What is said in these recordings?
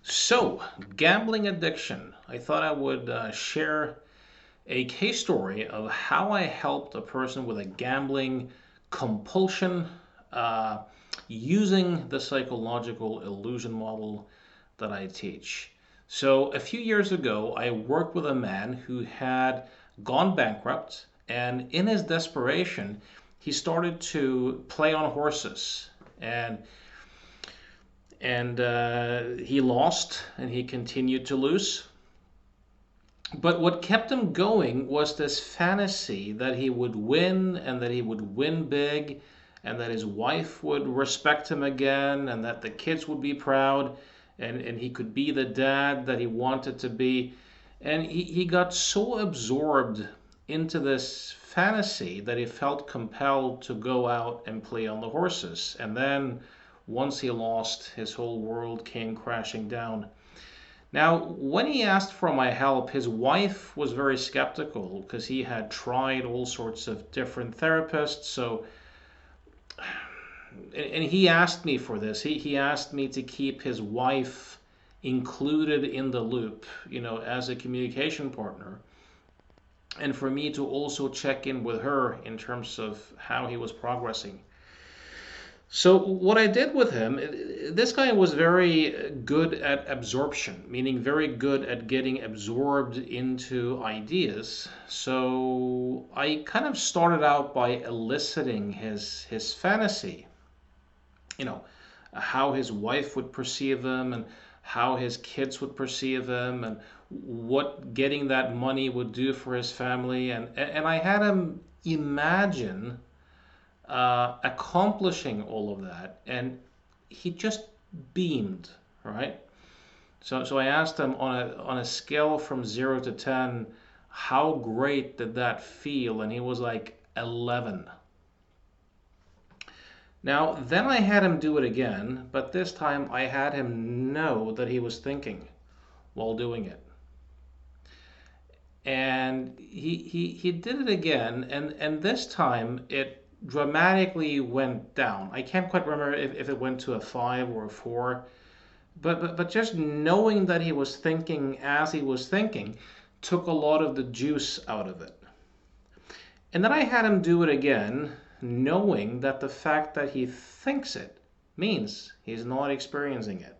So, gambling addiction. I thought I would share a case story of how I helped a person with a gambling compulsion uh, using the psychological illusion model that I teach. So, a few years ago, I worked with a man who had gone bankrupt, and in his desperation, he started to play on horses. And he lost and he continued to lose. But what kept him going was this fantasy that he would win and that he would win big and that his wife would respect him again and that the kids would be proud and he could be the dad that he wanted to be. And he got so absorbed into this fantasy that he felt compelled to go out and play on the horses. And then once he lost, his whole world came crashing down. Now, when he asked for my help, his wife was very skeptical because he had tried all sorts of different therapists. And he asked me for this. He asked me to keep his wife included in the loop, as a communication partner, and for me to also check in with her in terms of how he was progressing. So what I did with him, this guy was very good at absorption, meaning very good at getting absorbed into ideas. So I kind of started out by eliciting his fantasy, you know, how his wife would perceive him and how his kids would perceive him and what getting that money would do for his family. And I had him imagine accomplishing all of that, and he just beamed, right? So I asked him on a scale from 0 to 10, how great did that feel? And he was like 11. Now then I had him do it again, but this time I had him know that he was thinking while doing it. And he did it again, and this time it dramatically went down. I can't quite remember if it went to a 5 or a 4, but just knowing that he was thinking as he was thinking took a lot of the juice out of it. And then I had him do it again, knowing that the fact that he thinks it means he's not experiencing it.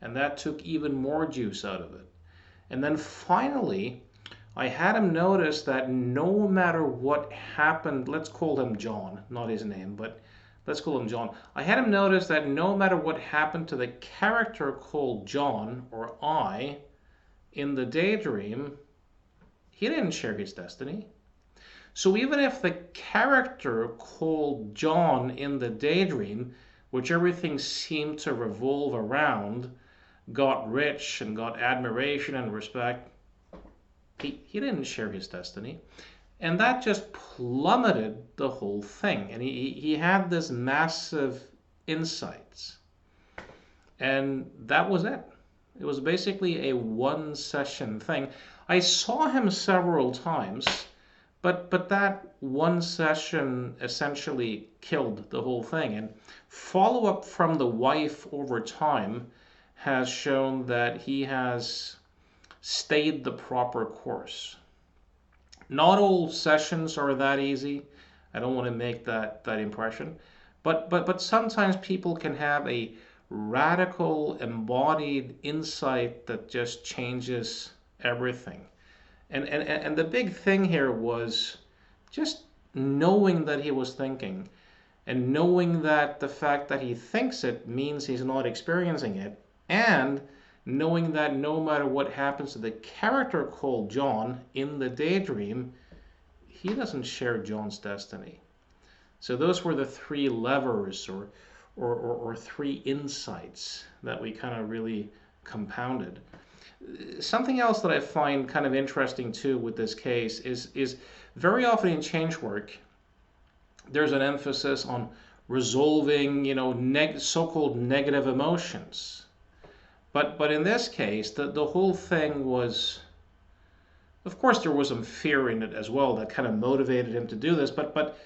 And that took even more juice out of it. And then finally, I had him notice that no matter what happened, let's call him John, not his name, but let's call him John. I had him notice that no matter what happened to the character called John or I in the daydream, he didn't share his destiny. So even if the character called John in the daydream, which everything seemed to revolve around, got rich and got admiration and respect, he didn't share his destiny. And that just plummeted the whole thing. And he had this massive insights. And that was it. It was basically a one session thing. I saw him several times, but that one session essentially killed the whole thing. And follow-up from the wife over time has shown that he has stayed the proper course. Not all sessions are that easy. I don't want to make that impression. But sometimes people can have a radical embodied insight that just changes everything. And the big thing here was just knowing that he was thinking and knowing that the fact that he thinks it means he's not experiencing it, and knowing that no matter what happens to the character called John in the daydream, he doesn't share John's destiny. So those were the three levers or three insights that we kind of really compounded. Something else that I find kind of interesting too with this case is very often in change work, there's an emphasis on resolving, so-called negative emotions. But in this case, the whole thing was, of course, there was some fear in it as well that kind of motivated him to do this. But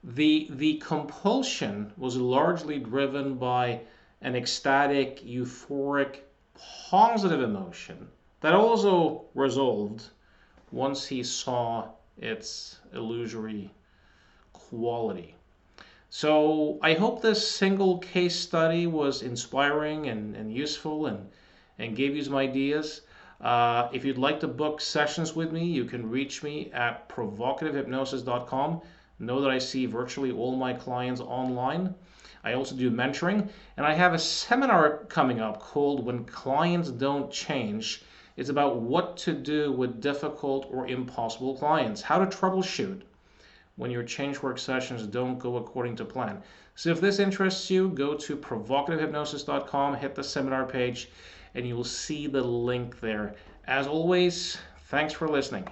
the compulsion was largely driven by an ecstatic, euphoric positive emotion that also resolved once he saw its illusory quality. So I hope this single case study was inspiring and useful and gave you some ideas. If you'd like to book sessions with me, you can reach me at provocativehypnosis.com. Know that I see virtually all my clients online. I also do mentoring, and I have a seminar coming up called When Clients Don't Change. It's about what to do with difficult or impossible clients, how to troubleshoot when your change work sessions don't go according to plan. So if this interests you, go to provocativehypnosis.com, hit the seminar page, and you will see the link there. As always, thanks for listening.